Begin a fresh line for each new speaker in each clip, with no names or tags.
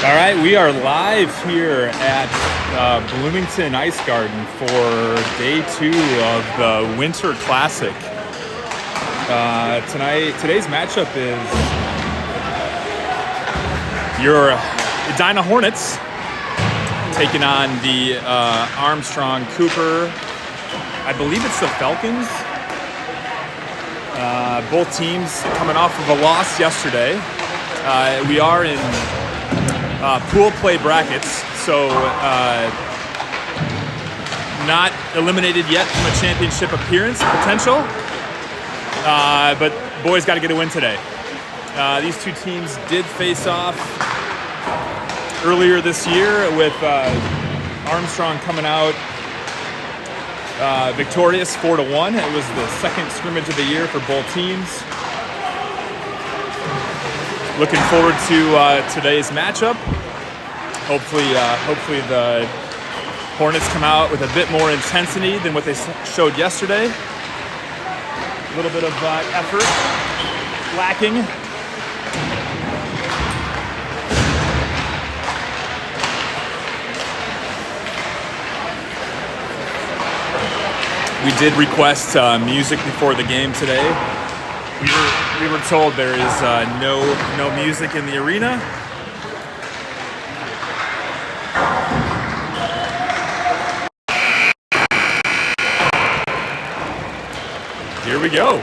All right, we are live here at Bloomington Ice Garden for day 2 of the Winter Classic. Today's matchup is your Edina Hornets taking on the Armstrong Cooper. I believe it's the Falcons. Both teams coming off of a loss yesterday. We are in pool play brackets, so not eliminated yet from a championship appearance potential, but boys got to get a win today. These two teams did face off earlier this year with Armstrong coming out victorious 4-1. It was the second scrimmage of the year for both teams. Looking forward to today's matchup. Hopefully the Hornets come out with a bit more intensity than what they showed yesterday. A little bit of effort lacking. We did request music before the game today. We were told there is no music in the arena. Here we go.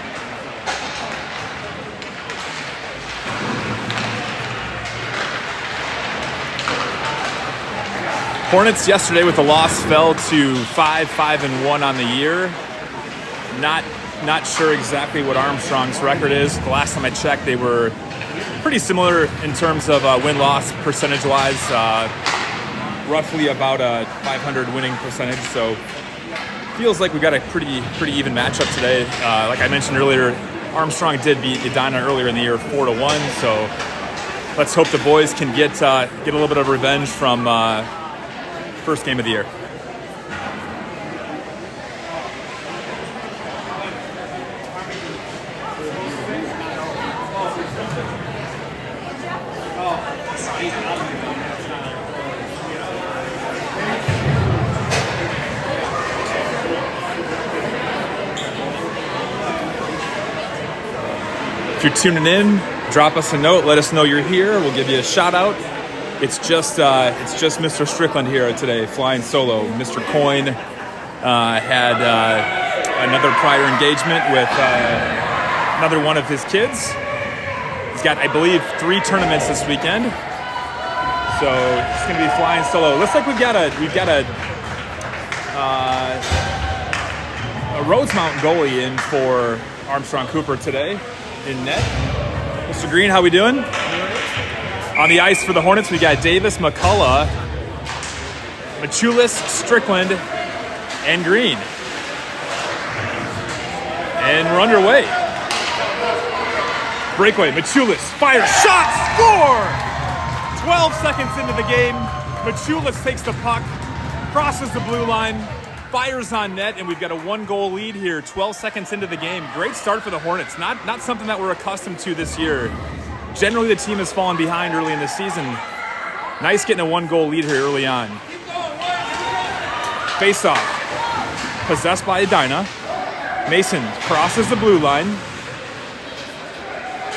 Hornets yesterday with the loss fell to 5-1 on the year. Not sure exactly what Armstrong's record is. The last time I checked, they were pretty similar in terms of win-loss percentage-wise, roughly about a 500 winning percentage. So feels like we got a pretty even matchup today. Like I mentioned earlier, Armstrong did beat Edina earlier in the year 4-1. So let's hope the boys can get a little bit of revenge from first game of the year. If you're tuning in, drop us a note. Let us know you're here. We'll give you a shout out. It's just Mr. Strickland here today, flying solo. Mr. Coyne had another prior engagement with another one of his kids. He's got, I believe, 3 tournaments this weekend, so he's going to be flying solo. Looks like we've got a Rhodes Mountain goalie in for Armstrong Cooper today in net. Mr. Green, how we doing? On the ice for the Hornets, we got Davis, McCullough, Machulis, Strickland, and Green. And we're underway. Breakaway, Machulis, fires, shot, score! 12 seconds into the game, Machulis takes the puck, crosses the blue line, fires on net, and we've got a 1-goal lead here 12 seconds into the game. Great start for the Hornets. Not something that we're accustomed to this year. Generally, the team has fallen behind early in the season. Nice getting a 1-goal lead here early on. Face-off. Possessed by Edina. Mason crosses the blue line.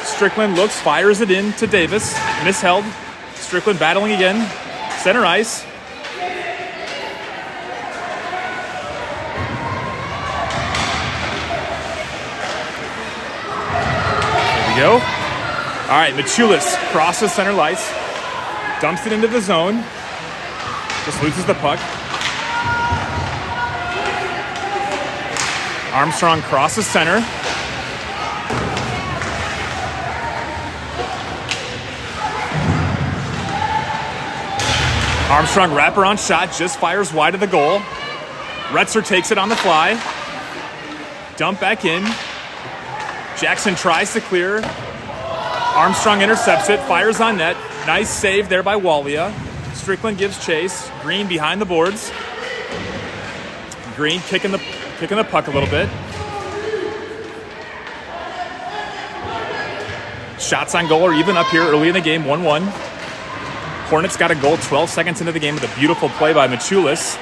Strickland looks, fires it in to Davis. Misheld. Strickland battling again. Center ice. There we go. All right, Machulis crosses center ice, dumps it into the zone, just loses the puck. Armstrong crosses center. Armstrong wraparound shot, just fires wide of the goal. Retzer takes it on the fly. Dump back in. Jackson tries to clear. Armstrong intercepts it, fires on net. Nice save there by Walia. Strickland gives chase. Green behind the boards. Green kicking the puck a little bit. Shots on goal are even up here early in the game, 1-1. Hornets got a goal 12 seconds into the game with a beautiful play by Michulis.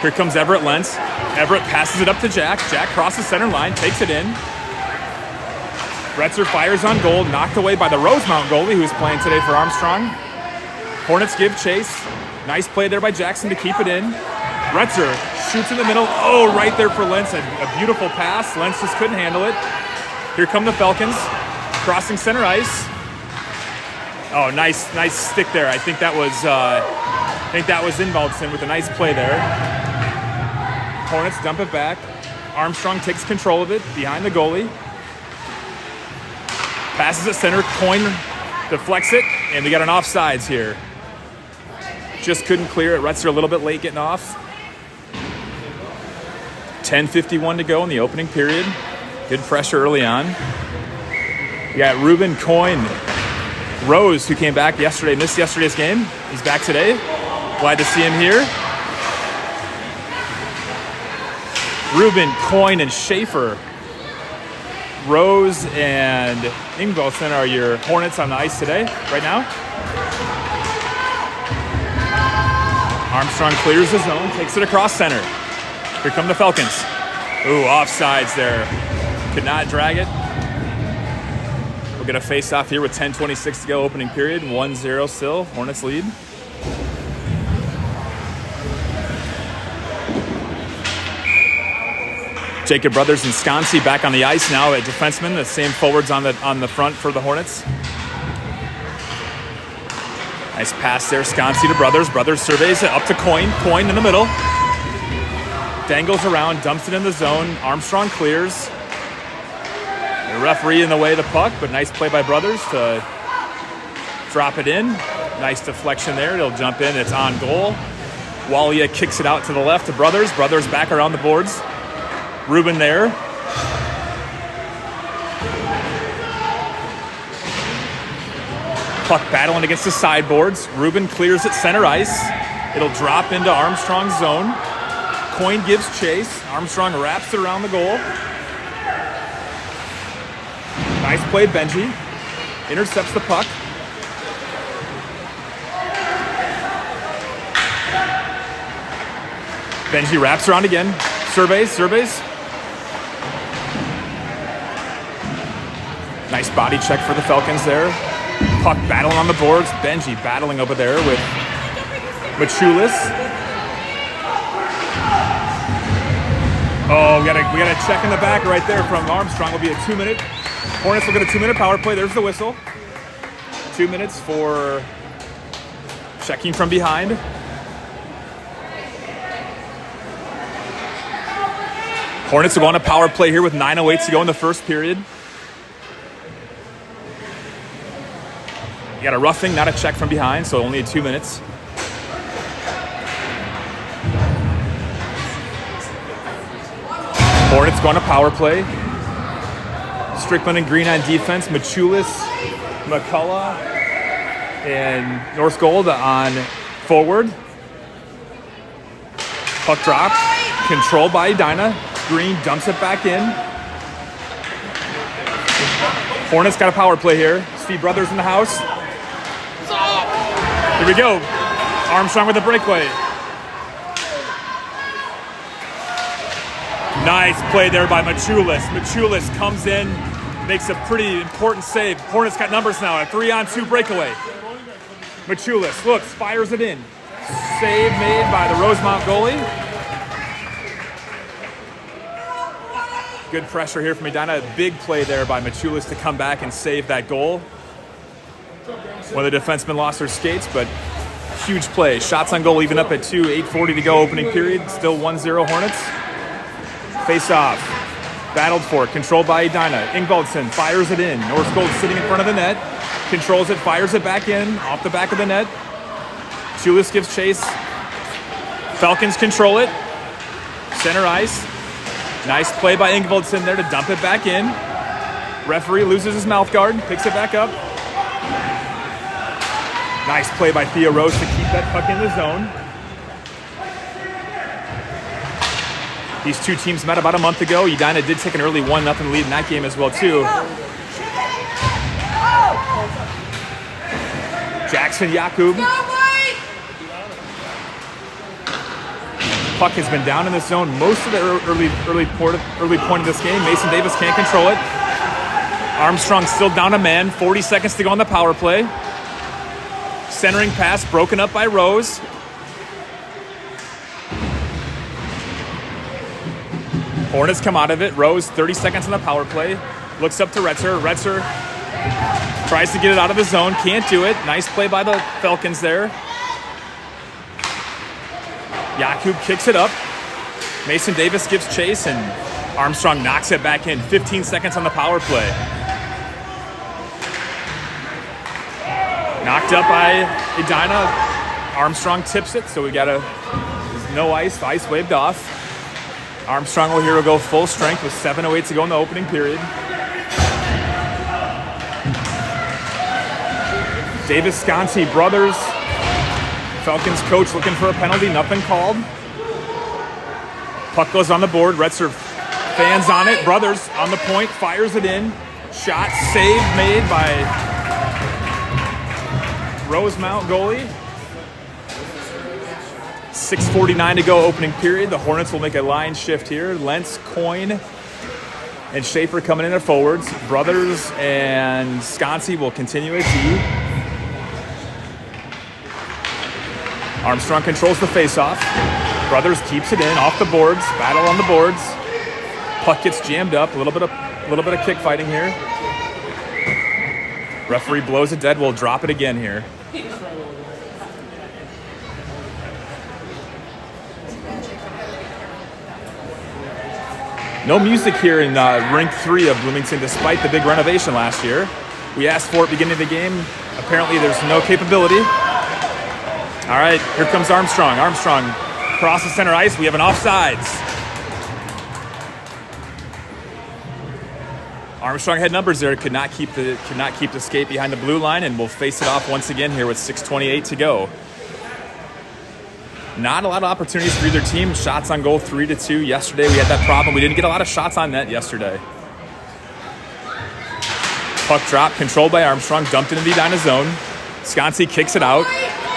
Here comes Everett Lentz. Everett passes it up to Jack. Jack crosses center line, takes it in. Retzer fires on goal, knocked away by the Rosemount goalie who's playing today for Armstrong. Hornets give chase. Nice play there by Jackson to keep it in. Retzer shoots in the middle. Oh, right there for Lentz. A beautiful pass. Lentz just couldn't handle it. Here come the Falcons. Crossing center ice. Oh, nice stick there. I think that was Ingvaldson with a nice play there. Hornets dump it back. Armstrong takes control of it behind the goalie. Passes it center. Coyne deflects it, and we got an offsides here. Just couldn't clear it. Retzer a little bit late getting off. 10:51 to go in the opening period. Good pressure early on. We got Ruben Coyne. Rose, who came back yesterday, missed yesterday's game. He's back today. Glad to see him here. Ruben, Coyne, and Schaefer. Rose and Ingvaldson are your Hornets on the ice today, right now. Armstrong clears the zone, takes it across center. Here come the Falcons. Ooh, offsides there. Could not drag it. We'll get a face-off here with 10:26 to go, opening period. 1-0 still, Hornets lead. Jacob Brothers and Sconsi back on the ice now at defenseman, the same forwards on the front for the Hornets. Nice pass there, Sconsi to Brothers. Brothers surveys it up to Coyne. Coyne in the middle. Dangles around, dumps it in the zone. Armstrong clears. The referee in the way of the puck, but nice play by Brothers to drop it in. Nice deflection there. It'll jump in. It's on goal. Walia kicks it out to the left to Brothers. Brothers back around the boards. Ruben there. Puck battling against the sideboards. Ruben clears it center ice. It'll drop into Armstrong's zone. Coyne gives chase. Armstrong wraps it around the goal. Nice play, Benji. Intercepts the puck. Benji wraps around again. Surveys. Nice body check for the Falcons there. Puck battling on the boards. Benji battling over there with Michulis. Oh, we got a check in the back right there from Armstrong. Will be a 2-minute. Hornets will get a 2-minute power play. There's the whistle. 2 minutes for checking from behind. Hornets will go on a power play here with 9:08 to go in the first period. You got a roughing, not a check from behind, so only 2 minutes. Hornets go on a power play. Strickland and Green on defense. Michulis, McCullough, and North Gold on forward. Puck drop. Controlled by Edina. Green dumps it back in. Hornets got a power play here. Steve Brothers in the house. Here we go. Armstrong with a breakaway. Nice play there by Michulis. Michulis comes in, makes a pretty important save. Hornets got numbers now. A 3-on-2 breakaway. Michulis looks, fires it in. Save made by the Rosemount goalie. Good pressure here from Edina. A big play there by Michulis to come back and save that goal. One of the defensemen lost their skates, but huge play. Shots on goal even up at 2, 8:40 to go opening period. Still 1-0 Hornets. Face off. Battled for, controlled by Edina. Ingvaldson fires it in. North Gold sitting in front of the net. Controls it, fires it back in, off the back of the net. Michulis gives chase. Falcons control it. Center ice. Nice play by Ingvaldson there to dump it back in. Referee loses his mouth guard, picks it back up. Nice play by Theo Rose to keep that puck in the zone. These two teams met about a month ago. Edina did take an early 1-0 lead in that game as well, too. Jackson Yakub. Puck has been down in this zone most of the early point of this game. Mason Davis can't control it. Armstrong still down a man. 40 seconds to go on the power play. Centering pass broken up by Rose. Hornets come out of it. Rose, 30 seconds on the power play. Looks up to Retzer. Retzer tries to get it out of the zone. Can't do it. Nice play by the Falcons there. Yakub kicks it up. Mason Davis gives chase, and Armstrong knocks it back in. 15 seconds on the power play. Knocked up by Edina. Armstrong tips it, so we got no ice. The ice waved off. Armstrong will go full strength with 7:08 to go in the opening period. Davis Sconsi brothers. Falcons coach looking for a penalty, nothing called. Puck goes on the board, Retzer fans on it, brothers on the point, fires it in. Shot save made by Rosemount goalie. 6:49 to go opening period. The Hornets will make a line shift here. Lentz, Coyne, and Schaefer coming in at forwards. Brothers and Sconsi will continue at D. Armstrong controls the faceoff. Brothers keeps it in off the boards. Battle on the boards. Puck gets jammed up. A little bit of kick fighting here. Referee blows it dead. We'll drop it again here. No music here in Rink 3 of Bloomington, despite the big renovation last year. We asked for it beginning of the game. Apparently, there's no capability. All right, here comes Armstrong. Armstrong crosses center ice. We have an offsides. Armstrong had numbers there. Could not keep the skate behind the blue line, and we'll face it off once again here with 6:28 to go. Not a lot of opportunities for either team. Shots on goal 3-2. Yesterday we had that problem. We didn't get a lot of shots on net yesterday. Puck drop, controlled by Armstrong, dumped into the Edina zone. Sconsi kicks it out.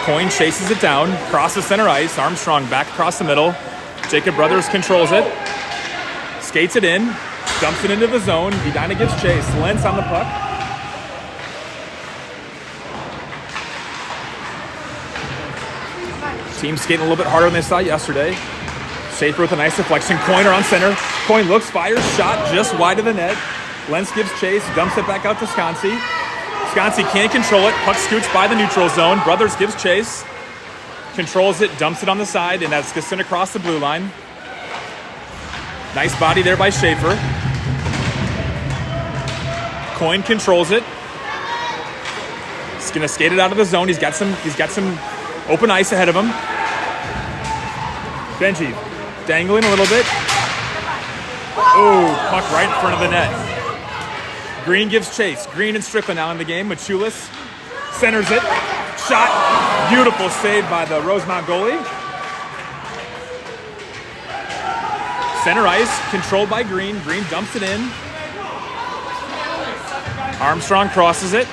Coyne chases it down, crosses center ice. Armstrong back across the middle. Jacob Brothers controls it. Skates it in, dumps it into the zone. Edina gives chase. Lentz on the puck. Team skating a little bit harder than they saw yesterday. Schaefer with a nice deflection. Coyne on center. Coyne looks, fires, shot just wide of the net. Lentz gives chase, dumps it back out to Sconsi. Sconsi can't control it. Puck scoots by the neutral zone. Brothers gives chase. Controls it, dumps it on the side, and that's just sent across the blue line. Nice body there by Schaefer. Coyne controls it. He's gonna skate it out of the zone. He's got some open ice ahead of him. Benji dangling a little bit. Oh, puck right in front of the net. Green gives chase. Green and Strickland now in the game. Machulis centers it. Shot. Beautiful save by the Rosemount goalie. Center ice, controlled by Green. Green dumps it in. Armstrong crosses it.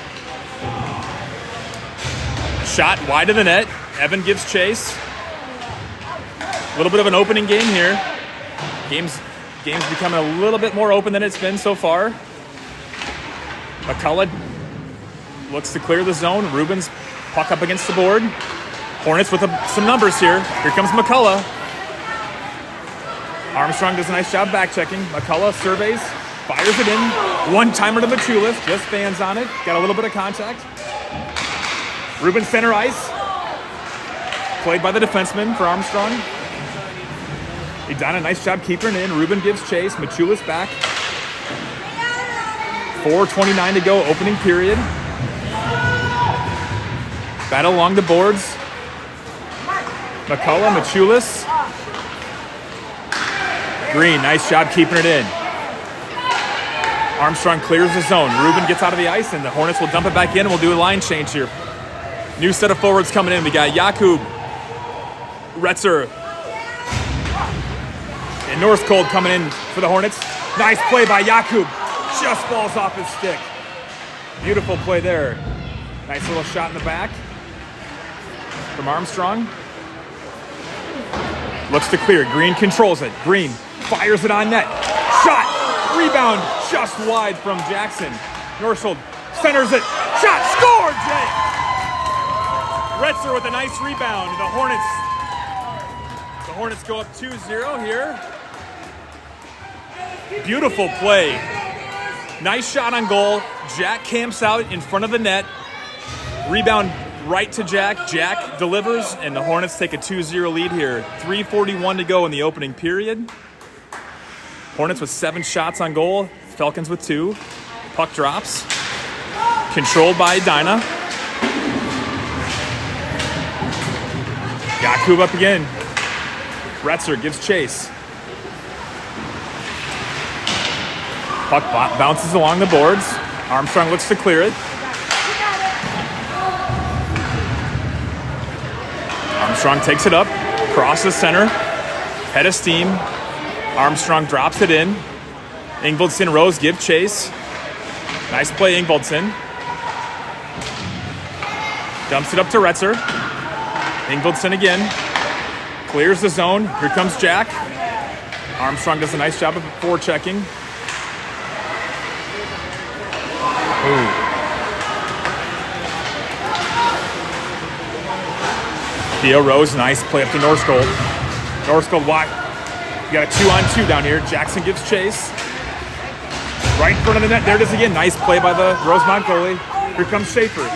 Shot wide of the net. Evan gives chase. A little bit of an opening game here. Game's becoming a little bit more open than it's been so far. McCullough looks to clear the zone. Rubens puck up against the board. Hornets with some numbers here. Here comes McCullough. Armstrong does a nice job back checking. McCullough surveys, fires it in. One-timer to Machulis, just fans on it. Got a little bit of contact. Rubens center ice. Played by the defenseman for Armstrong. He done a nice job keeping it in. Ruben gives chase. Machulis back. 4:29 to go, opening period. Battle along the boards. McCullough, Machulis. Green, nice job keeping it in. Armstrong clears the zone. Ruben gets out of the ice, and the Hornets will dump it back in, and we'll do a line change here. New set of forwards coming in. We got Yakub, Retzer, and Northcold coming in for the Hornets. Nice play by Yakub. Just falls off his stick. Beautiful play there. Nice little shot in the back. from Armstrong. Looks to clear. Green controls it. Green fires it on net. Shot. Rebound just wide from Jackson. Norsold centers it. Shot. Score, Jake. Retzer with a nice rebound. The Hornets go up 2-0 here. Beautiful play. Nice shot on goal. Jack camps out in front of the net. Rebound right to Jack. Jack delivers, and the Hornets take a 2-0 lead here. 3:41 to go in the opening period. Hornets with 7 shots on goal. Falcons with 2. Puck drops. Controlled by Edina. Yakub up again. Retzer gives chase. Puck bounces along the boards. Armstrong looks to clear it. Armstrong takes it up, crosses center, head of steam. Armstrong drops it in. Ingvaldson, Rose give chase. Nice play, Ingvaldson. Dumps it up to Retzer. Ingvaldson again. Clears the zone. Here comes Jack. Armstrong does a nice job of forechecking. Ooh. Theo Rose, nice play up to Norskold. Norskold wide. You got a 2-on-2 down here. Jackson gives chase. Right in front of the net. There it is again. Nice play by the Rosemont goalie. Here comes Schaefer.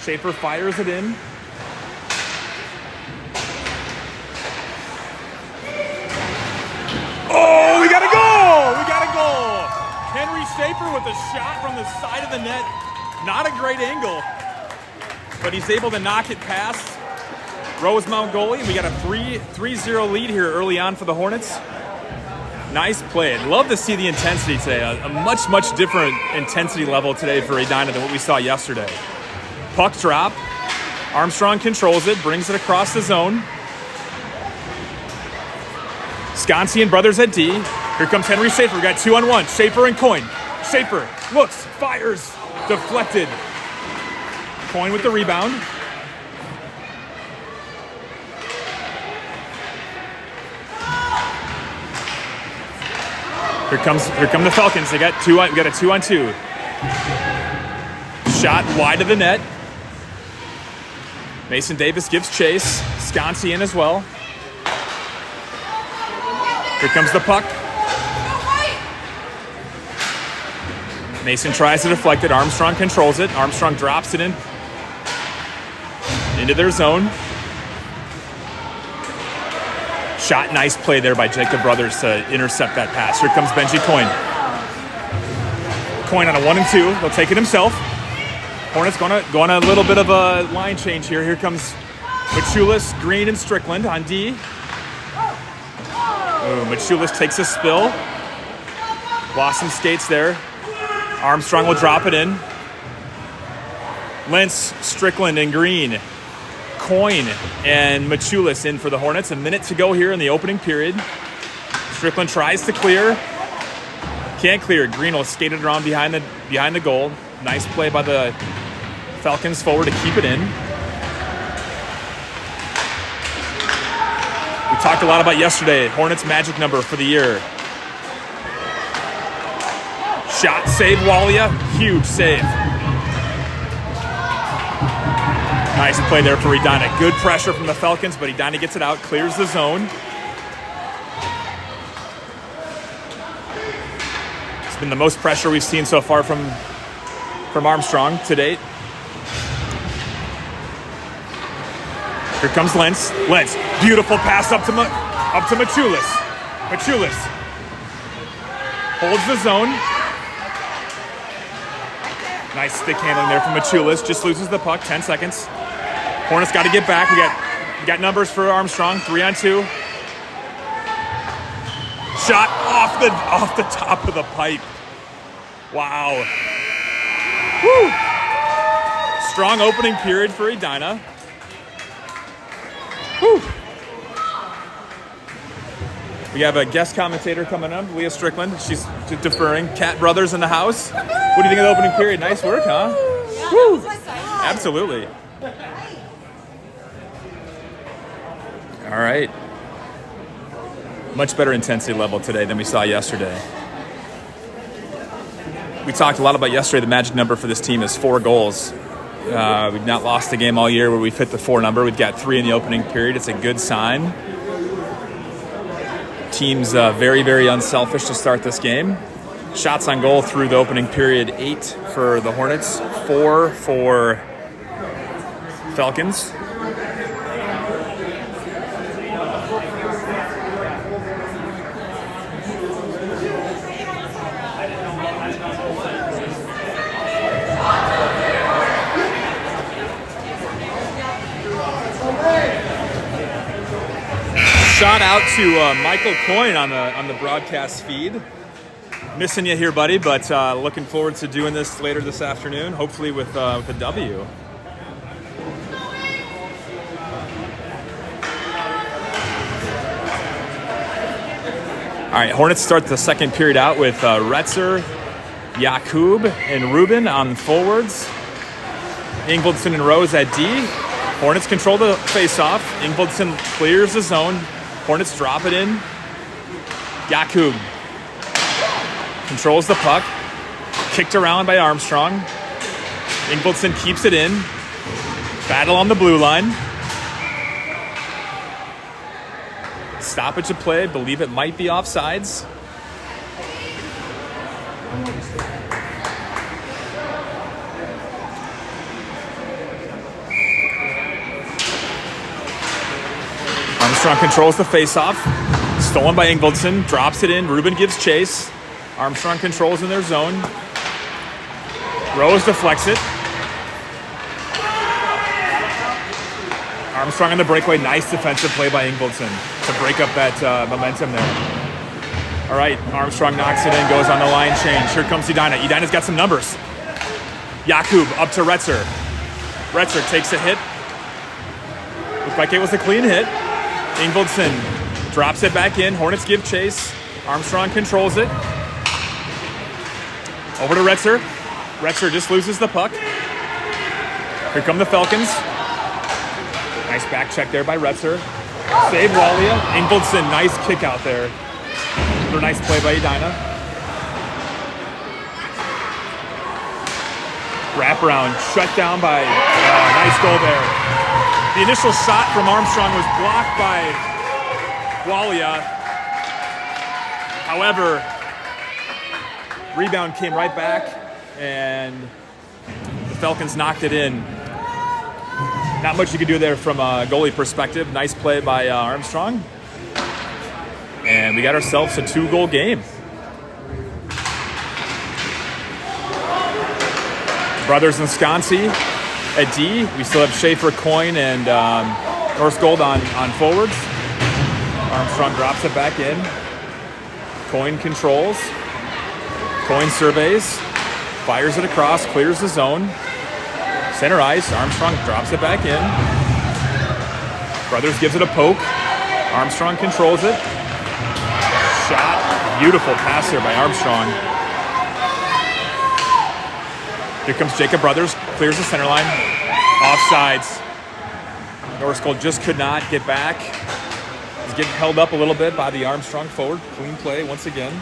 Schaefer fires it in. Oh, we got a goal! We got a goal! Henry Schaefer with a shot from the side of the net. Not a great angle, but he's able to knock it past Rosemount goalie. We got a 3-0 lead here early on for the Hornets. Nice play. I'd love to see the intensity today. A much different intensity level today for Edina than what we saw yesterday. Puck drop. Armstrong controls it, brings it across the zone. Sconsi and brothers at D. Here comes Henry Schaefer. We got 2-on-1. Schaefer and Coyne. Schaefer looks, fires, deflected. Coyne with the rebound. Here come the Falcons. We got a 2-on-2. Shot wide of the net. Mason Davis gives chase. Sconsi in as well. Here comes the puck. Mason tries to deflect it. Armstrong controls it. Armstrong drops it into their zone. Shot, nice play there by Jacob Brothers to intercept that pass. Here comes Benji Coyne. Coyne on a 1-2. He'll take it himself. Hornets going on a little bit of a line change here. Here comes Machulis, Green, and Strickland on D. Ooh, Machulis takes a spill. Lost some skates there. Armstrong will drop it in. Lentz, Strickland, and Green. Coyne and Machulis in for the Hornets. A minute to go here in the opening period. Strickland tries to clear. Can't clear. Green will skate it around behind the goal. Nice play by the Falcons forward to keep it in. We talked a lot about yesterday. Hornets magic number for the year. Shot, save, Walia. Huge save. Nice play there for Edina. Good pressure from the Falcons, but Edina gets it out, clears the zone. It's been the most pressure we've seen so far from Armstrong to date. Here comes Lentz. Lentz, beautiful pass up to Machulis. Machulis holds the zone. Nice stick handling there from Machulis. Just loses the puck. 10 seconds. Hornets got to get back. We got numbers for Armstrong. 3-on-2. Shot off the top of the pipe. Wow. Woo! Strong opening period for Edina. Woo! We have a guest commentator coming up, Leah Strickland. She's deferring. Cat Brothers in the house. What do you think of the opening period? Nice work, huh?
Yeah,
Woo!
that was
Absolutely. All right. Much better intensity level today than we saw yesterday. We talked a lot about yesterday. The magic number for this team is 4 goals. We've not lost a game all year where we've hit the 4 number. We've got 3 in the opening period. It's a good sign. Team's very, very unselfish to start this game. Shots on goal through the opening period, 8 for the Hornets, 4 for Falcons. Shout out to Michael Coyne on the broadcast feed. Missing you here, buddy, but looking forward to doing this later this afternoon, hopefully with a W. All right, Hornets start the second period out with Retzer, Yakub, and Rubin on forwards. Ingvaldson and Rose at D. Hornets control the faceoff. Ingvaldson clears the zone. Hornets drop it in. Yakub controls the puck. Kicked around by Armstrong. Ingvaldson keeps it in. Battle on the blue line. Stoppage of play. Believe it might be offsides. Armstrong controls the faceoff. Stolen by Ingvaldson. Drops it in. Rubin gives chase. Armstrong controls in their zone. Rose deflects it. Armstrong on the breakaway. Nice defensive play by Ingvaldson to break up that momentum there. All right, Armstrong knocks it in, goes on the line change. Here comes Edina. Edina's got some numbers. Yakub up to Retzer. Retzer takes a hit. Looked like it was a clean hit. Ingvaldson drops it back in. Hornets give chase. Armstrong controls it. Over to Retzer. Retzer just loses the puck. Here come the Falcons. Nice back check there by Retzer. Save Walia. Ingvaldson, nice kick out there. Another nice play by Edina. Wraparound shut down by nice goal there. The initial shot from Armstrong was blocked by Walia. However, rebound came right back, and the Falcons knocked it in. Not much you could do there from a goalie perspective. Nice play by Armstrong. And we got ourselves a 2-goal game. Brothers and Sconsi at D. We still have Schaefer, Coyne, and Northgold on forwards. Armstrong drops it back in. Coyne controls. Coyne surveys. Fires it across. Clears the zone. Center ice. Armstrong drops it back in. Brothers gives it a poke. Armstrong controls it. Shot. Beautiful pass there by Armstrong. Here comes Jacob Brothers. Clears the center line. Offsides. Northgold just could not get back. He's getting held up a little bit by the Armstrong forward. Clean play once again.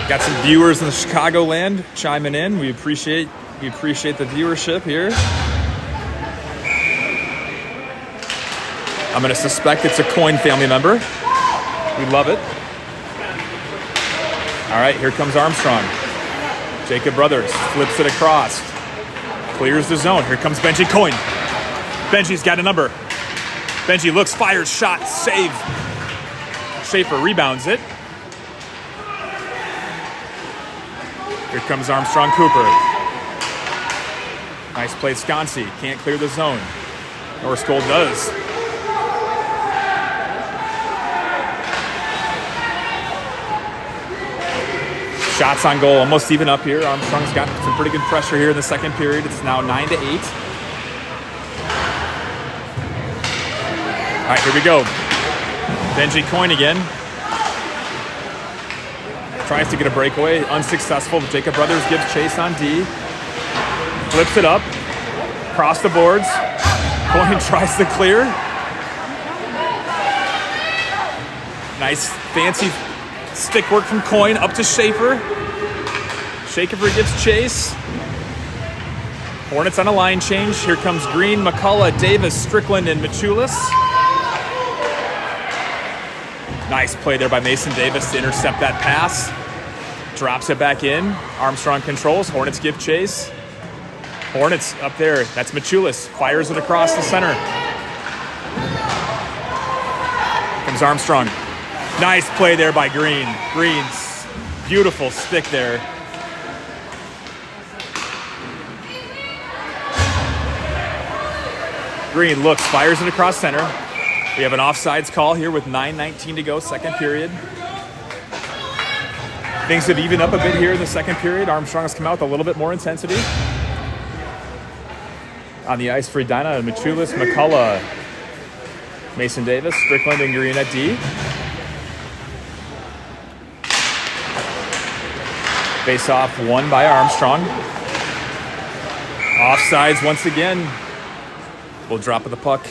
Got some viewers in the Chicagoland chiming in. We appreciate the viewership here. I'm going to suspect it's a Coyne family member. We love it. All right, here comes Armstrong. Jacob Brothers flips it across. Clears the zone. Here comes Benji Coyne. Benji's got a number. Benji looks, fires, shot, save. Schaefer rebounds it. Here comes Armstrong Cooper. Nice play, Sconsi. Can't clear the zone. Northgold does. Shots on goal, almost even up here. Armstrong's got some pretty good pressure here in the second period. It's now 9-8. All right, here we go. Benji Coyne again. Tries to get a breakaway, unsuccessful. Jacob Brothers gives chase on D. Flips it up, across the boards. Coyne tries to clear. Nice fancy stick work from Coyne up to Schaefer. Schaefer gives chase. Hornets on a line change. Here comes Green, McCullough, Davis, Strickland, and Machulis. Nice play there by Mason Davis to intercept that pass. Drops it back in. Armstrong controls. Hornets give chase. Hornets up there. That's Machulis. Fires it across the center. Comes Armstrong. Nice play there by Green. Green's beautiful stick there. Green looks, fires it across center. We have an offsides call here with 9:19 to go, second period. Things have evened up a bit here in the second period. Armstrong has come out with a little bit more intensity. On the ice for Edina, Machulis, McCullough, Mason Davis, Strickland, and Green at D. Face-off won by Armstrong. Offsides once again. We'll drop of the puck.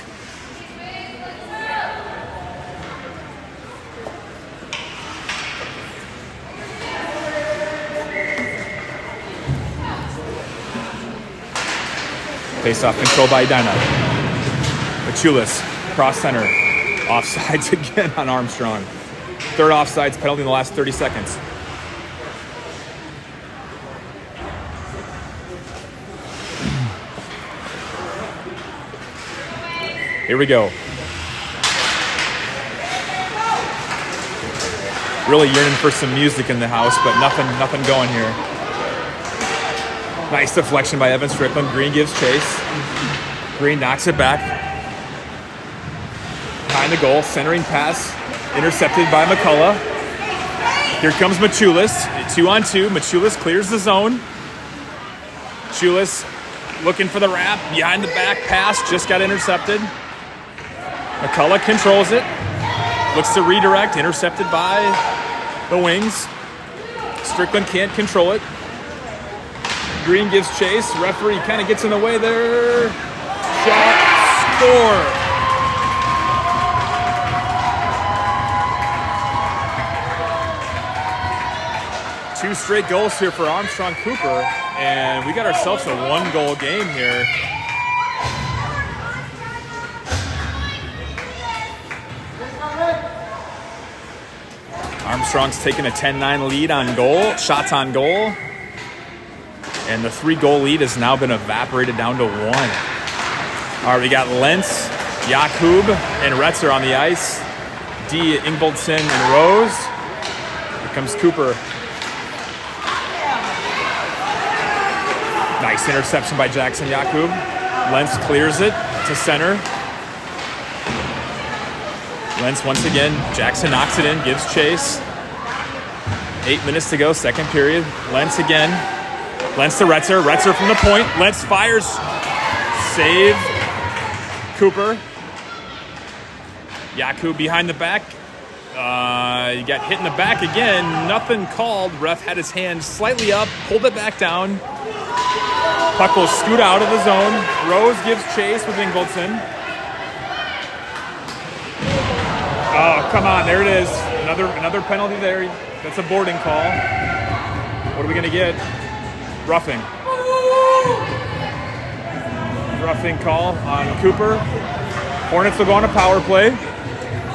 Face-off controlled by Edina. Machulis, cross center. Offsides again on Armstrong. Third offsides penalty in the last 30 seconds. Here we go. Really yearning for some music in the house, but nothing going here. Nice deflection by Evan Strickland. Green gives chase. Green knocks it back. Behind the goal, centering pass, intercepted by McCullough. Here comes Machulis, 2-on-2. Machulis clears the zone. Machulis looking for the wrap, behind the back pass, just got intercepted. McCullough controls it, looks to redirect, intercepted by the wings. Strickland can't control it. Green gives chase, referee kind of gets in the way there. Shot, score. Two straight goals here for Armstrong Cooper, and we got ourselves a one-goal game here. Armstrong's taking a 10-9 lead on goal, shots on goal. And the 3-goal lead has now been evaporated down to 1. All right, we got Lentz, Jakub, and Retzer on the ice. D, Ingvoldson, and Rose. Here comes Cooper. Nice interception by Jackson Jakub. Lentz clears it to center. Lentz once again. Jackson knocks it in, gives chase. 8 minutes to go, second period. Lentz again. Lentz to Retzer. Retzer from the point. Lentz fires. Save. Cooper. Jakub behind the back. You got hit in the back again. Nothing called. Ref had his hand slightly up, pulled it back down. Puck will scoot out of the zone. Rose gives chase with Ingvoldson. Oh, come on. There it is. Another penalty there. That's a boarding call. What are we going to get? Roughing. Roughing call on Cooper. Hornets will go on a power play.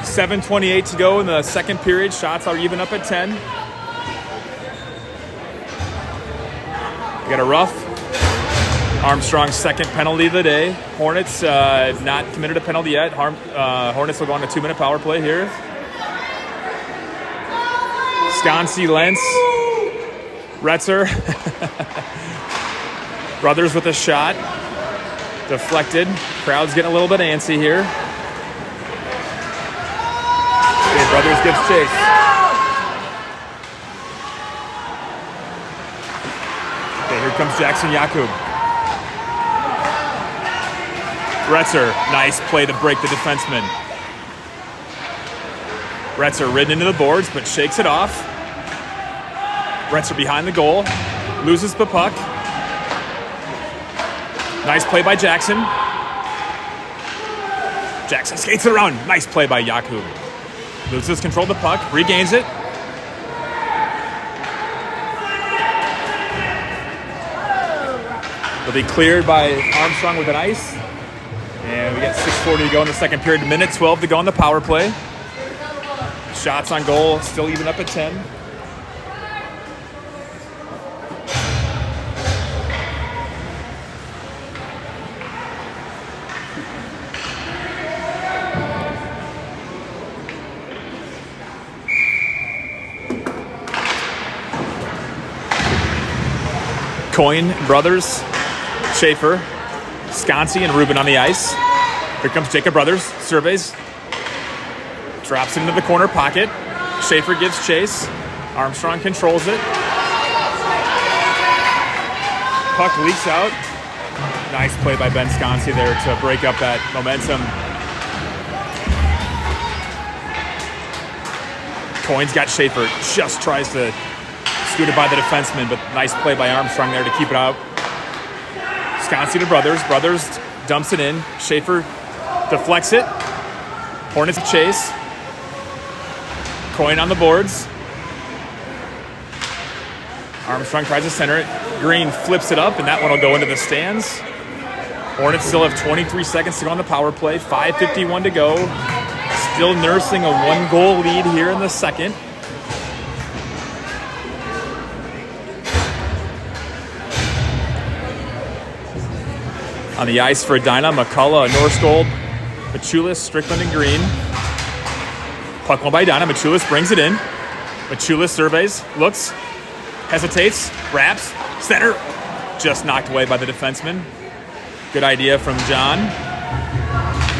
7:28 to go in the second period. Shots are even up at 10. We got a rough. Armstrong's second penalty of the day. Hornets not committed a penalty yet. Hornets will go on a 2-minute power play here. Sconsi, Lentz, Retzer. Brothers with a shot. Deflected. Crowd's getting a little bit antsy here. Okay, Brothers gives chase. Okay, here comes Jackson Jakub. Retzer, nice play to break the defenseman. Retzer ridden into the boards, but shakes it off. Retzer behind the goal, loses the puck. Nice play by Jackson. Jackson skates it around. Nice play by Jakub. Loses control of the puck, regains it. Will be cleared by Armstrong with an ice. And we got 6:40 to go in the second period. Minute 12 to go on the power play. Shots on goal still even up at 10. Coyne brothers, Schaefer, Sconsi, and Rubin on the ice. Here comes Jacob Brothers, surveys, drops it into the corner pocket. Schaefer gives chase. Armstrong controls it. Puck leaks out. Nice play by Ben Sconsi there to break up that momentum. Coyne's got Schaefer, just tries to scoot it by the defenseman, but nice play by Armstrong there to keep it out. Sconsi to Brothers. Brothers dumps it in. Schaefer deflects it. Hornets chase. Coyne on the boards. Armstrong tries to center it. Green flips it up, and that one will go into the stands. Hornets still have 23 seconds to go on the power play. 5:51 to go. Still nursing a 1-goal lead here in the second. On the ice for Edina, McCullough, Norskold, Machulis, Strickland, and Green. Puck won by Edina. Machulis brings it in. Machulis surveys, looks, hesitates, wraps, center. Just knocked away by the defenseman. Good idea from John.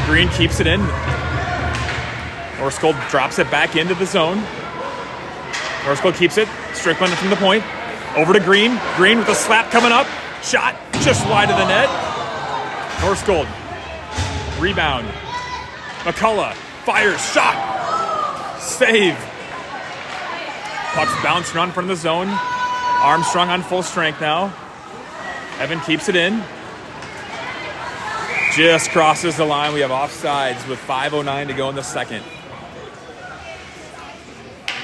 Green keeps it in. Norskold drops it back into the zone. Norskold keeps it. Strickland from the point. Over to Green. Green with a slap coming up. Shot just wide of the net. Norskold, rebound. McCullough fires, shot, save. Puck's bounced around in front of the zone. Armstrong on full strength now. Evan keeps it in. Just crosses the line. We have offsides with 5:09 to go in the second.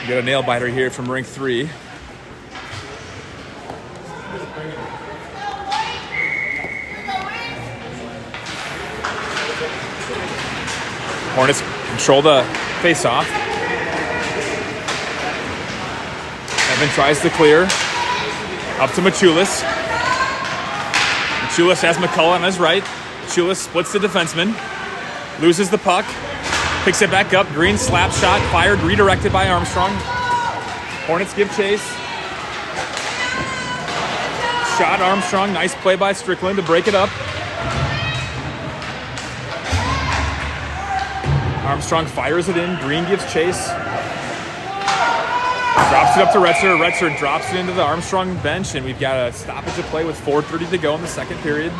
We got a nail biter here from rink 3. Hornets control the face-off. Evan tries to clear. Up to Machulis. Machulis has McCullough on his right. Machulis splits the defenseman. Loses the puck. Picks it back up. Green slap shot. Fired. Redirected by Armstrong. Hornets give chase. Shot Armstrong. Nice play by Strickland to break it up. Armstrong fires it in. Green gives chase. Drops it up to Retzer. Retzer drops it into the Armstrong bench, and we've got a stoppage of play with 4:30 to go in the second period.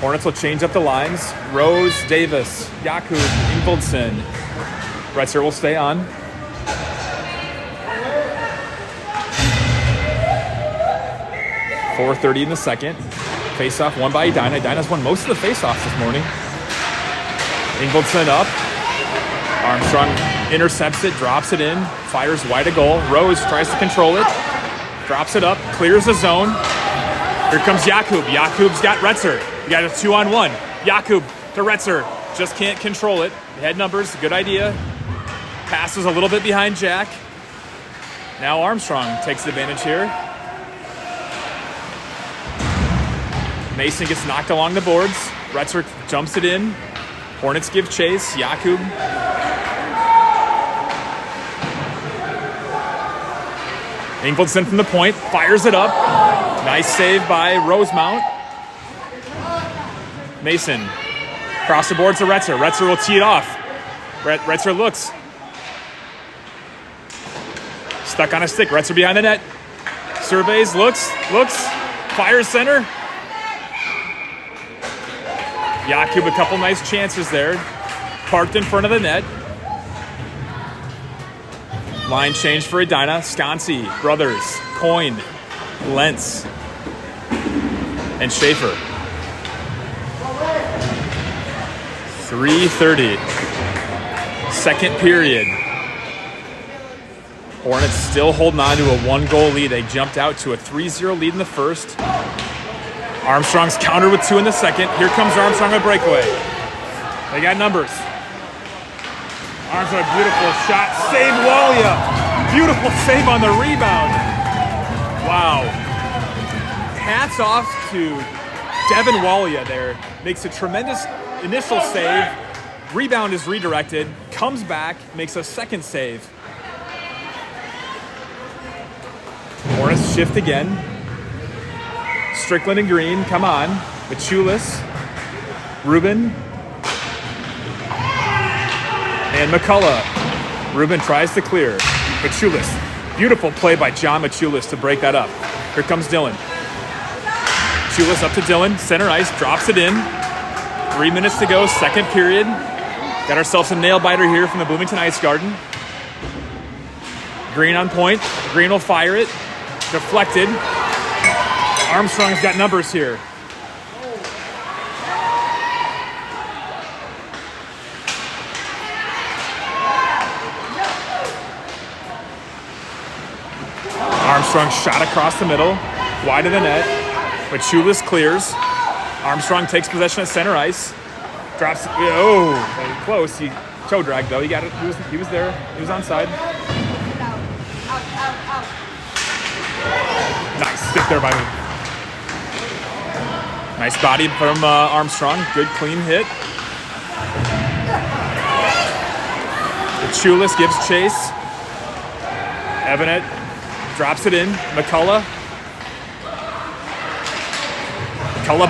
Hornets will change up the lines. Rose, Davis, Jakub, Ingvoldson. Retzer will stay on. .430 in the second. Face-off won by Edina. Edina's won most of the face-offs this morning. Ingvoldson up. Armstrong intercepts it, drops it in, fires wide of goal. Rose tries to control it, drops it up, clears the zone. Here comes Jakub. Jakub's got Retzer. You got a 2-on-1. Jakub to Retzer. Just can't control it. Head numbers, good idea. Passes a little bit behind Jack. Now Armstrong takes advantage here. Mason gets knocked along the boards. Retzer jumps it in. Hornets give chase. Jakub. Ingvoldson from the point. Fires it up. Nice save by Rosemount. Mason. Across the boards to Retzer. Retzer will tee it off. Retzer looks. Stuck on a stick. Retzer behind the net. Surveys. Looks. Fires center. Jakub, a couple nice chances there. Parked in front of the net. Line change for Edina. Sconsi, Brothers, Coyne, Lentz, and Schaefer. 3:30. Second period. Hornets still holding on to a 1-goal lead. They jumped out to a 3-0 lead in the first. Armstrong's countered with 2 in the second. Here comes Armstrong on breakaway. They got numbers. Armstrong, beautiful shot. Save Walia. Beautiful save on the rebound. Wow. Hats off to Devin Walia there. Makes a tremendous initial save. Rebound is redirected. Comes back. Makes a second save. Hornets shift again. Strickland and Green, come on. Machulis, Rubin, and McCullough. Rubin tries to clear. Machulis, beautiful play by John Machulis to break that up. Here comes Dylan. Machulis up to Dylan, center ice, drops it in. 3 minutes to go, second period. Got ourselves a nail biter here from the Bloomington Ice Garden. Green on point. Green will fire it. Deflected. Armstrong's got numbers here. Armstrong shot across the middle, wide of the net. Machulis clears. Armstrong takes possession at center ice. Drops. Oh, close. He toe dragged though. He got it. He was there. He was onside. Nice stick there by me. Nice body from Armstrong. Good clean hit. Machulis gives chase. Evanet drops it in. McCullough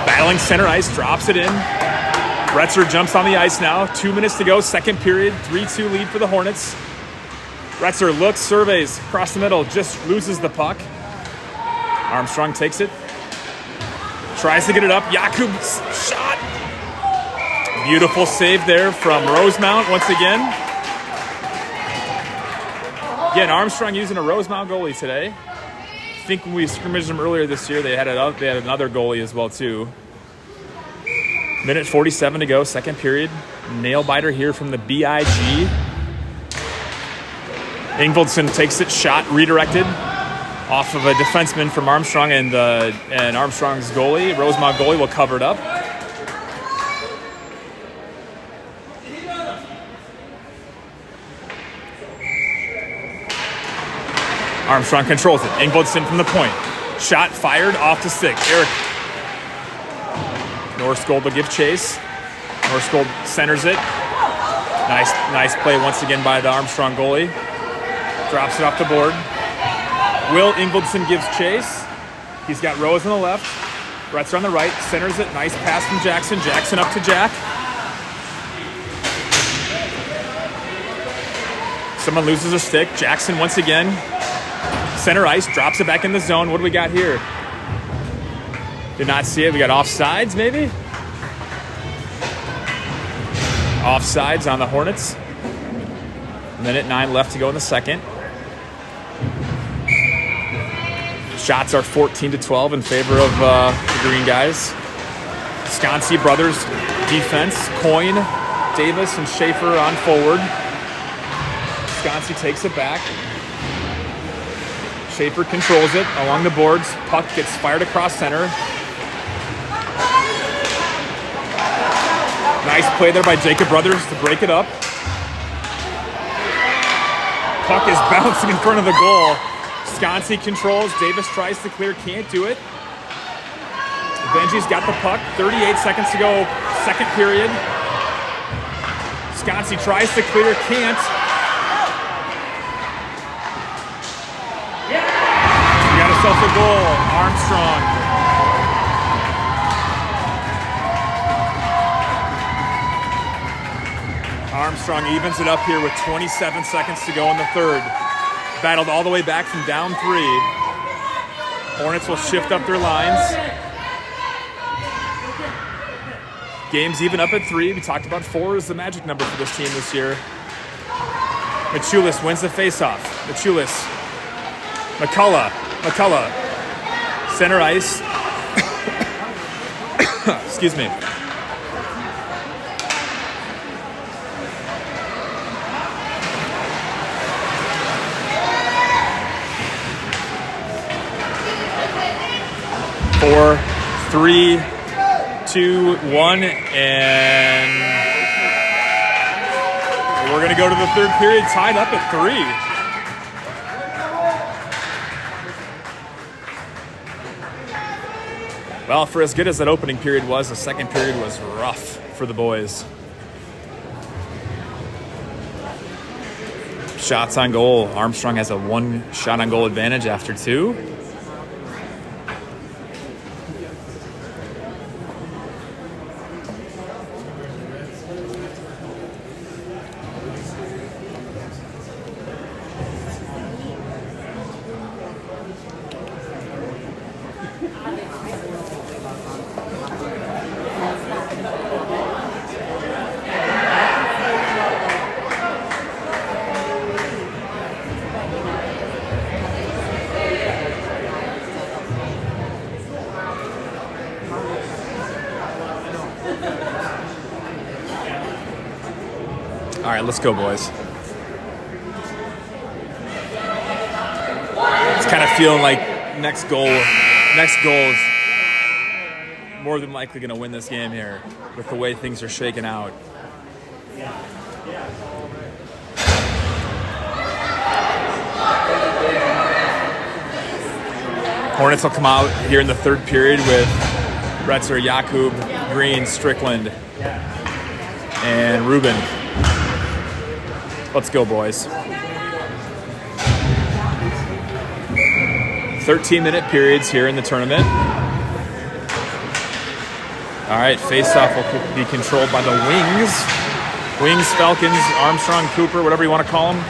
battling center ice. Drops it in. Retzer jumps on the ice now. 2 minutes to go. Second period. 3-2 lead for the Hornets. Retzer looks, surveys across the middle. Just loses the puck. Armstrong takes it. Tries to get it up. Jakub's shot. Beautiful save there from Rosemount once again. Again, Armstrong using a Rosemount goalie today. I think when we scrimmaged them earlier this year, they had another goalie as well too. Minute 47 to go, second period. Nail biter here from the BIG. Ingvoldson takes it, shot redirected off of a defenseman from Armstrong and Armstrong's goalie. Rosemount goalie will cover it up. Armstrong controls it. Ingvoldson from the point. Shot fired off to stick. Eric Norskold will give chase. Norskold centers it. Nice play once again by the Armstrong goalie. Drops it off the board. Will Ingvoldson gives chase. He's got Rose on the left. Retzer on the right. Centers it. Nice pass from Jackson. Jackson up to Jack. Someone loses a stick. Jackson once again. Center ice. Drops it back in the zone. What do we got here? Did not see it. We got offsides maybe? Offsides on the Hornets. Minute 9 left to go in the second. Shots are 14-12 in favor of the green guys. Sconsi brothers defense. Coyne, Davis, and Schaefer on forward. Sconsi takes it back. Schaefer controls it along the boards. Puck gets fired across center. Nice play there by Jacob Brothers to break it up. Puck is bouncing in front of the goal. Sconsi controls. Davis tries to clear, can't do it. Benji's got the puck. 38 seconds to go, second period. Sconsi tries to clear, can't. We got ourselves a goal. Armstrong. Armstrong evens it up here with 27 seconds to go in the third. Battled all the way back from down 3. Hornets will shift up their lines. Game's even up at 3. We talked about 4 is the magic number for this team this year. Machulis wins the faceoff. Machulis. McCullough. Center ice. Excuse me. 4, 3, 2, 1, and we're going to go to the third period tied up at 3. Well, for as good as that opening period was, the second period was rough for the boys. Shots on goal. Armstrong has a 1 shot on goal advantage after 2. All right, let's go, boys. It's kind of feeling like next goal is more than likely going to win this game here with the way things are shaking out. Hornets will come out here in the third period with Retzer, Jakub, Green, Strickland, and Rubin. Let's go, boys. 13-minute periods here in the tournament. All right, face-off will be controlled by the Wings. Wings, Falcons, Armstrong, Cooper, whatever you want to call them.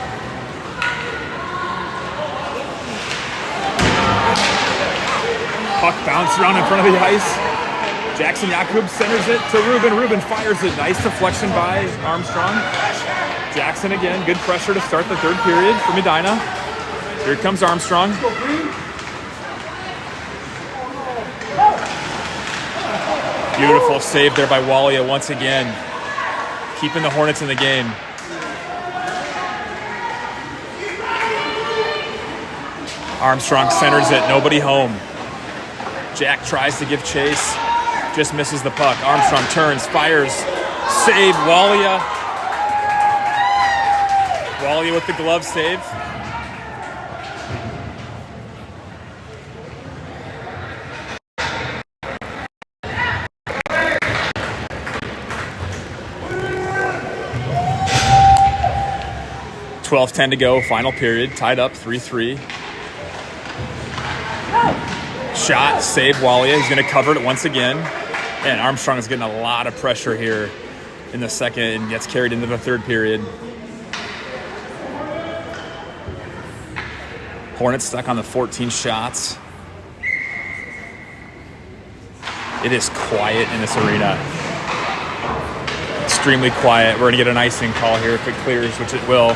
Puck bounced around in front of the ice. Jackson Jakub centers it to Rubin. Rubin fires it. Nice deflection by Armstrong. Jackson again. Good pressure to start the third period for Edina. Here comes Armstrong. Beautiful save there by Walia once again. Keeping the Hornets in the game. Armstrong centers it. Nobody home. Jack tries to give chase. Just misses the puck. Armstrong turns, fires, save, Walia. Walia with the glove save. $12:10 to go, final period, tied up 3-3. Shot, save Walia. He's going to cover it once again. And Armstrong is getting a lot of pressure here in the second and gets carried into the third period. Hornets stuck on the 14 shots. It is quiet in this arena. Extremely quiet. We're going to get an icing call here if it clears, which it will.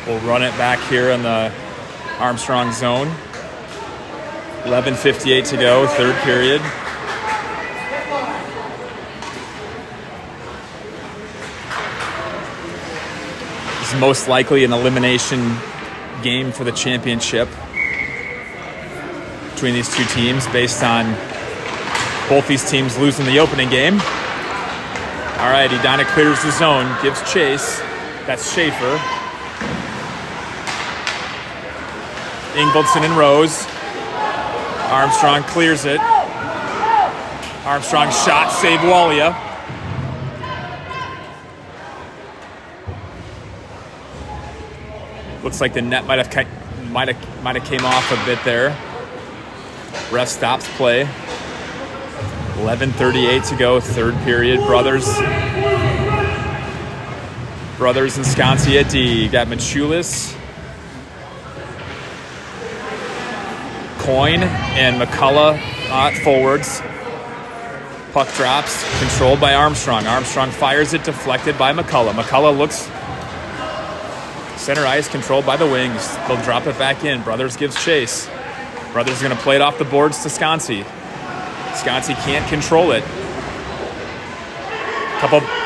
We'll run it back here in the Armstrong zone. 11:58 to go, third period. This is most likely an elimination game for the championship between these two teams based on both these teams losing the opening game. All right, Edina clears the zone, gives chase. That's Schaefer. Ingvaldson and Rose. Armstrong clears it. Armstrong shot, save Walia. Looks like the net might have came off a bit there. Ref stops play. 11:38 to go, third period. Brothers and Sconsi at D. You got Machulis, Coyne, and McCullough forwards. Puck drops, controlled by Armstrong. Armstrong fires it, deflected by McCullough. McCullough looks center ice, controlled by the Wings. They'll drop it back in. Brothers gives chase. Brothers going to play it off the boards to Sconsi. Sconsi can't control it.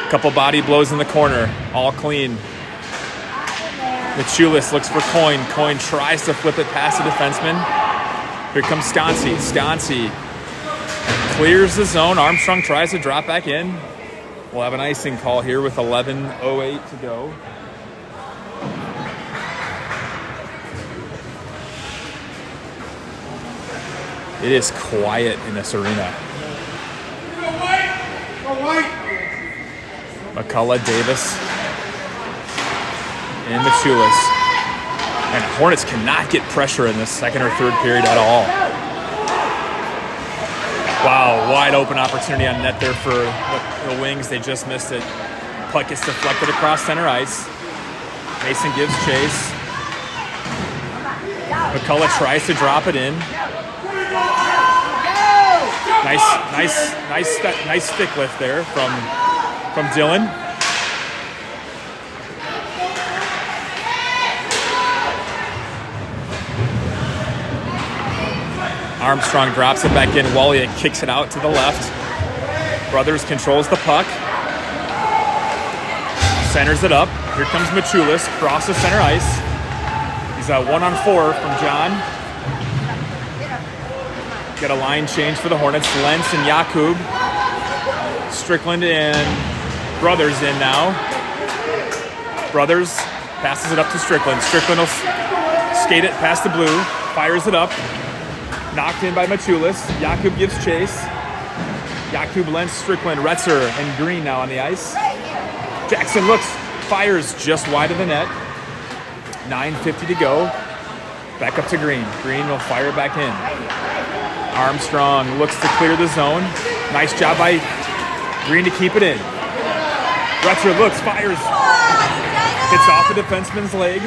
Couple body blows in the corner. All clean. Machulis looks for Coyne. Coyne tries to flip it past the defenseman. Here comes Stancy. Stancy clears the zone. Armstrong tries to drop back in. We'll have an icing call here with 11:08 to go. It is quiet in this arena. McCullough, Davis, and Machulis. And Hornets cannot get pressure in this second or third period at all. Wow, wide open opportunity on net there for the Wings. They just missed it. Puck gets deflected across center ice. Mason gives chase. McCullough tries to drop it in. Nice stick lift there from Dylan. Armstrong drops it back in. Wally kicks it out to the left. Brothers controls the puck. Centers it up. Here comes Machulis. Crosses center ice. He's a 1-on-4 from John. Got a line change for the Hornets. Lentz and Jakub. Strickland and Brothers in now. Brothers passes it up to Strickland. Strickland will skate it past the blue. Fires it up. Knocked in by Machulis. Jakub gives chase. Jakub, Lentz, Strickland, Retzer, and Green now on the ice. Jackson looks, fires just wide of the net. 9:50 to go. Back up to Green. Green will fire it back in. Armstrong looks to clear the zone. Nice job by Green to keep it in. Retzer looks, fires. Hits off the defenseman's leg.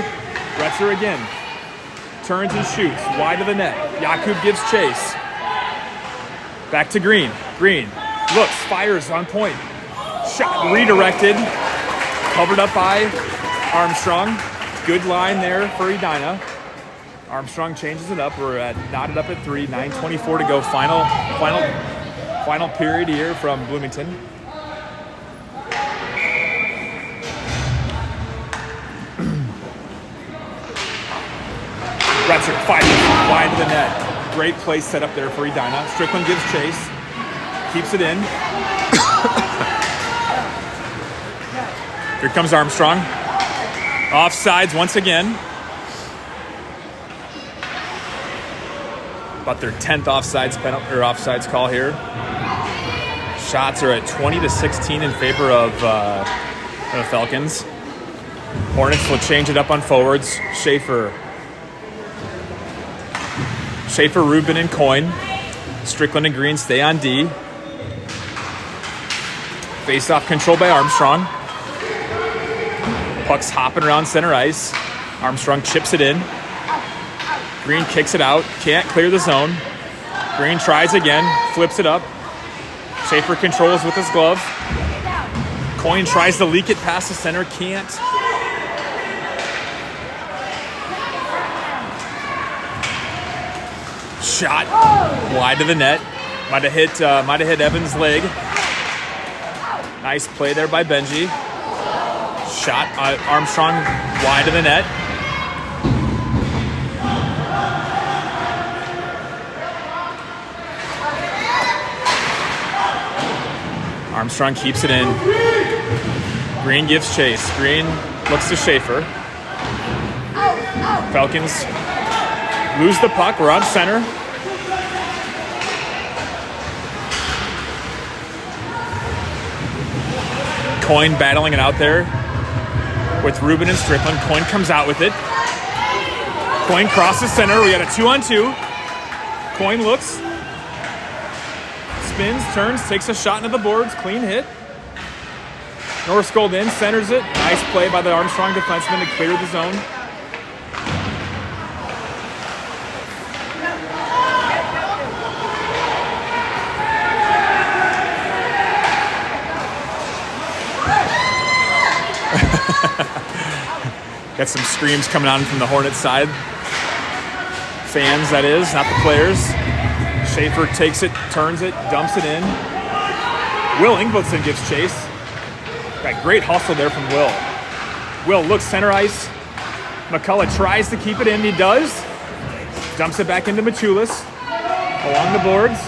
Retzer again. Turns and shoots. Wide of the net. Jakub gives chase. Back to Green. Green looks, fires on point. Shot redirected. Covered up by Armstrong. Good line there for Edina. Armstrong changes it up. We're knotted up at 3. 9:24 to go. Final period here from Bloomington. Retzer fires wide of the net. Great play set up there for Edina. Strickland gives chase. Keeps it in. Here comes Armstrong. Offsides once again. About their 10th offsides call here. Shots are at 20-16 in favor of the Falcons. Hornets will change it up on forwards. Schaefer, Rubin, and Coyne. Strickland and Green stay on D. Face-off control by Armstrong. Puck's hopping around center ice. Armstrong chips it in. Green kicks it out. Can't clear the zone. Green tries again. Flips it up. Schaefer controls with his glove. Coyne tries to leak it past the center. Can't. Shot wide of the net. Might have hit Evans' leg. Nice play there by Benji. Shot Armstrong wide of the net. Armstrong keeps it in. Green gives chase. Green looks to Schaefer. Falcons lose the puck. We're on center. Coyne battling it out there with Rubin and Strickland. Coyne comes out with it. Coyne crosses center. We got a 2-on-2. Coyne looks. Spins, turns, takes a shot into the boards. Clean hit. Norskold in, centers it. Nice play by the Armstrong defenseman to clear the zone. Got some screams coming on from the Hornets side. Fans, that is, not the players. Schaefer takes it, turns it, dumps it in. Will Ingvaldson gives chase. Got great hustle there from Will. Will looks center ice. McCullough tries to keep it in. He does. Dumps it back into Machulis. along the boards.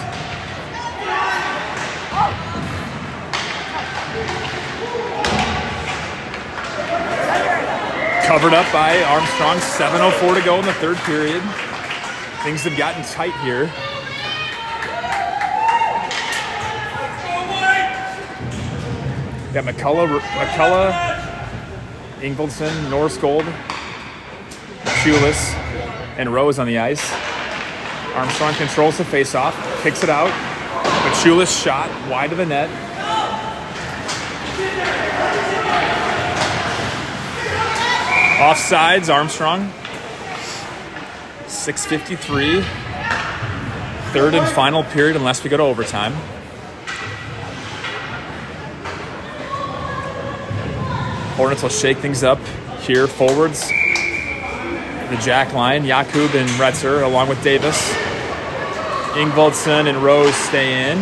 Covered up by Armstrong. 7:04 to go in the third period. Things have gotten tight here. Got McCullough, Ingvaldson, Norskold, Chulis, and Rose on the ice. Armstrong controls the faceoff, kicks it out. Machulis shot wide of the net. Offsides, Armstrong. 6:53. Third and final period unless we go to overtime. Hornets will shake things up here forwards. The jack line, Jakub and Retzer along with Davis. Ingvaldson and Rose stay in.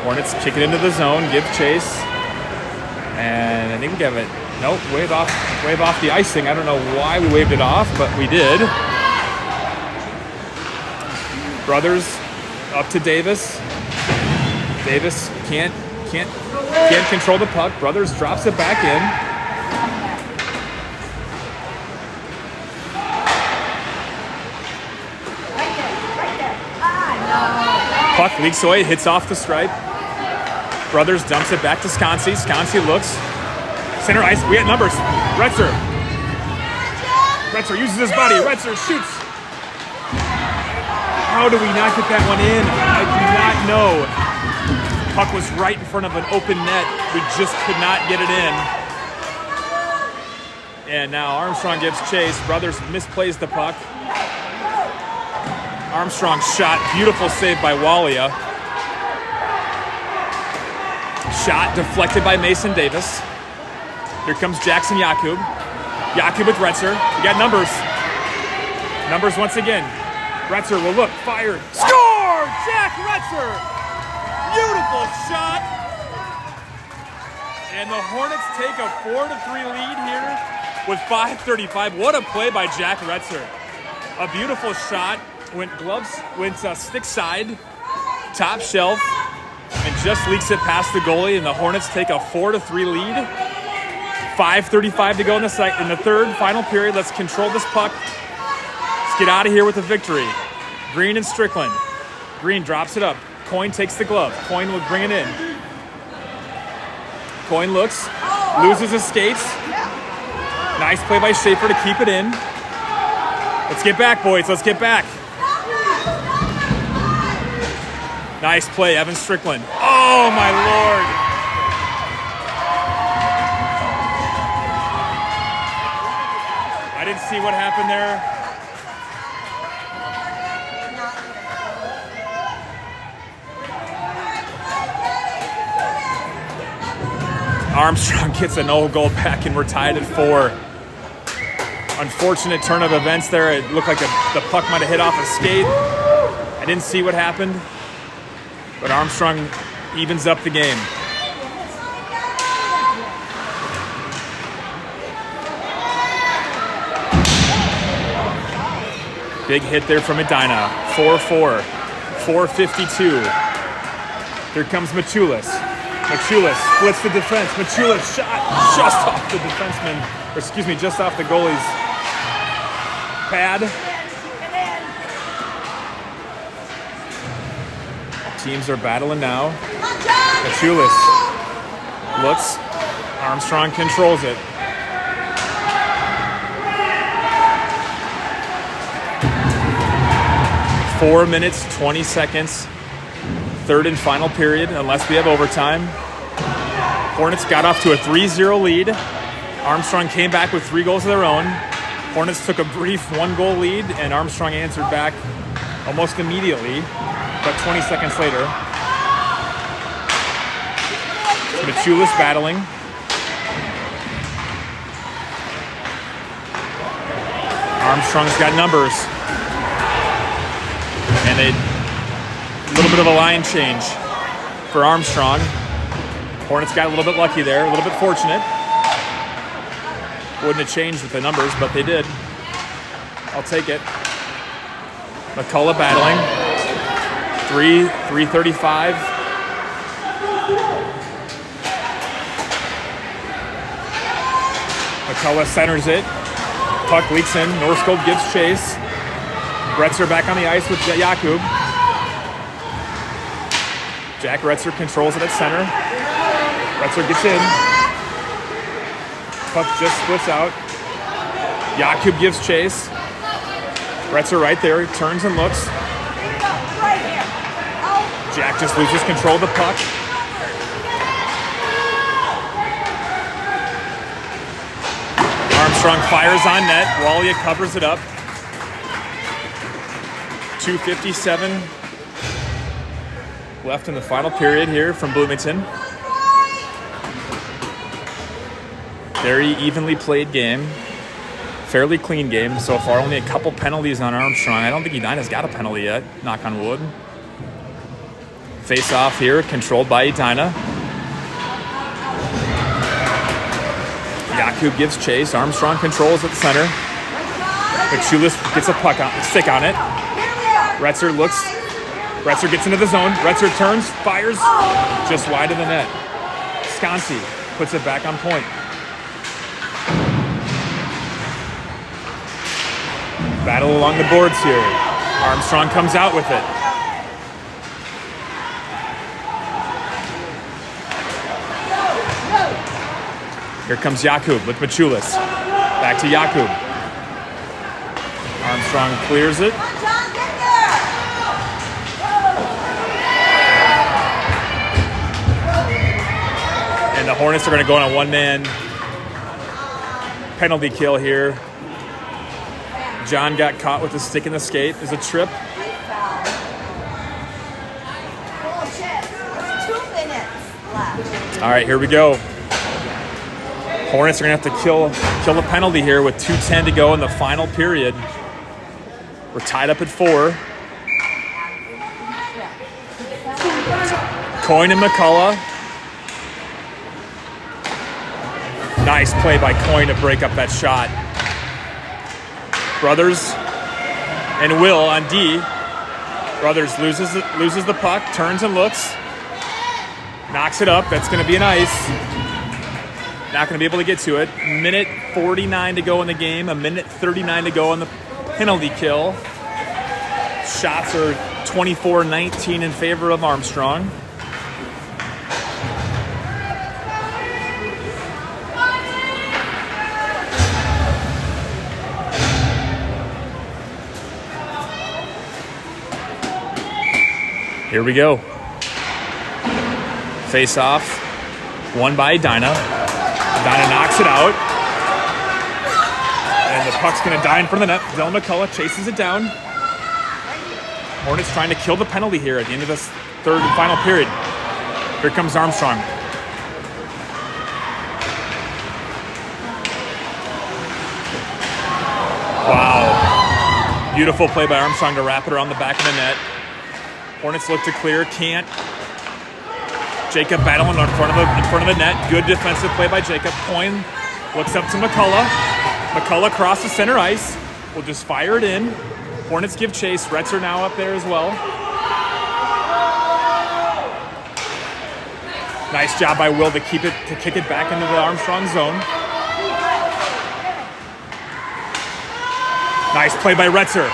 Hornets kick it into the zone, give chase. And I think we have it. Nope, wave off the icing. I don't know why we waved it off, but we did. Brothers up to Davis. Davis can't control the puck. Brothers drops it back in. Puck leaks away, hits off the stripe. Brothers dumps it back to Sconsi. Sconsi looks. Center ice, we got numbers. Retzer uses his body. Retzer shoots. How do we not get that one in? I do not know. Puck was right in front of an open net. We just could not get it in. And now Armstrong gives chase. Brothers misplays the puck. Armstrong shot. Beautiful save by Walia. Shot deflected by Mason Davis. Here comes Jackson Jakub. Jakub with Retzer. We got numbers. Numbers once again. Retzer will look. Fire. Score! Jack Retzer! Beautiful shot. And the Hornets take a 4-3 lead here with 5:35. What a play by Jack Retzer. A beautiful shot. Went stick side, top shelf, and just leaks it past the goalie. And the Hornets take a 4-3 lead. 5:35 to go in the third, final period. Let's control this puck. Let's get out of here with a victory. Green and Strickland. Green drops it up. Coyne takes the glove. Coyne will bring it in. Coyne looks, loses his skates. Nice play by Schaefer to keep it in. Let's get back, boys. Let's get back. Nice play, Evan Strickland. Oh, my Lord. I didn't see what happened there. Armstrong gets a no-goal back, and we're tied at 4. Unfortunate turn of events there. It looked like the puck might have hit off a skate. I didn't see what happened, but Armstrong evens up the game. Big hit there from Edina. 4-4. 4:52. Here comes Machulis. Machulis splits the defense. Machulis shot just off the defenseman, or excuse me, just off the goalie's pad. Teams are battling now. Machulis looks. Armstrong controls it. Four minutes, 20 seconds. Third and final period, unless we have overtime. Hornets got off to a 3-0 lead. Armstrong came back with 3 goals of their own. Hornets took a brief 1-goal lead, and Armstrong answered back almost immediately, but 20 seconds later. Machulis battling. Armstrong's got numbers. And a little bit of a line change for Armstrong. Hornets got a little bit lucky there, a little bit fortunate. Wouldn't have changed with the numbers, but they did. I'll take it. McCullough battling. 3:35. McCullough centers it. Puck leaks in. Norskjold gives chase. Retzer back on the ice with Jakub. Jack Retzer controls it at center. Retzer gets in. Puck just splits out. Jakub gives chase. Retzer right there. He turns and looks. Jack just loses control of the puck. Armstrong fires on net. Walia covers it up. 2:57 left in the final period here from Bloomington. Very evenly played game. Fairly clean game so far. Only a couple penalties on Armstrong. I don't think Edina's got a penalty yet. Knock on wood. Face off here, controlled by Edina. Jakub gives chase. Armstrong controls at the center. McShulis gets a stick on it. Retzer looks. Retzer gets into the zone. Retzer turns, fires, just wide of the net. Sconsi puts it back on point. Battle along the boards here. Armstrong comes out with it. Here comes Jakub with Machulis. Back to Jakub. Armstrong clears it. And the Hornets are going to go on a one-man penalty kill here. John got caught with a stick in the skate. There's a trip. All right, here we go. Hornets are going to have to kill the penalty here with 2:10 to go in the final period. We're tied up at 4. Coyne and McCullough. Nice play by Coyne to break up that shot. Brothers and Will on D. Brothers loses the puck, turns and looks. Knocks it up. That's going to be an ice. Not going to be able to get to it. Minute 49 to go in the game. A minute 39 to go on the penalty kill. Shots are 24-19 in favor of Armstrong. Here we go. Face off. Won by Edina. Edina knocks it out. And the puck's going to die in front of the net. Dylan McCullough chases it down. Hornets trying to kill the penalty here at the end of this third and final period. Here comes Armstrong. Wow. Beautiful play by Armstrong to wrap it around the back of the net. Hornets look to clear, can't. Jacob battling in front of the net. Good defensive play by Jacob. Coyne looks up to McCullough. McCullough crosses center ice. Will just fire it in. Hornets give chase. Retzer now up there as well. Nice job by Will to kick it back into the Armstrong zone. Nice play by Retzer,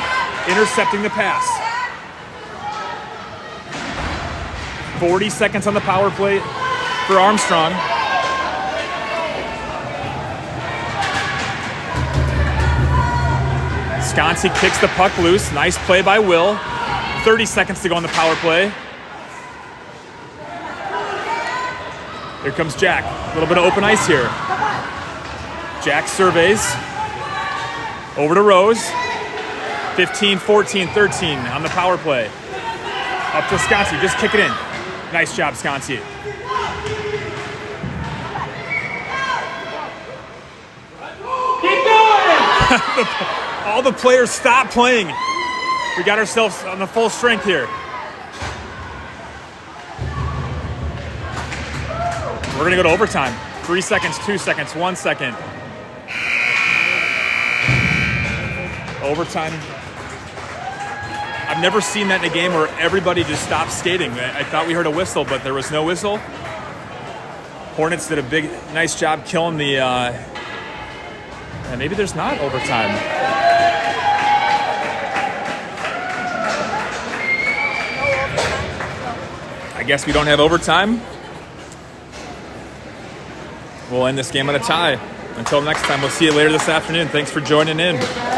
intercepting the pass. 40 seconds on the power play for Armstrong. Sconsi kicks the puck loose. Nice play by Will. 30 seconds to go on the power play. Here comes Jack. A little bit of open ice here. Jack surveys. Over to Rose. 15, 14, 13 on the power play. Up to Sconsi. Just kick it in. Nice job, Sconsi.
Keep going!
All the players stop playing. We got ourselves on the full strength here. We're gonna go to overtime. 3 seconds, 2 seconds, 1 second. Overtime. I've never seen that in a game where everybody just stopped skating. I thought we heard a whistle, but there was no whistle. Hornets did a nice job killing the. And maybe there's not overtime. I guess we don't have overtime. We'll end this game on a tie. Until next time, we'll see you later this afternoon. Thanks for joining in.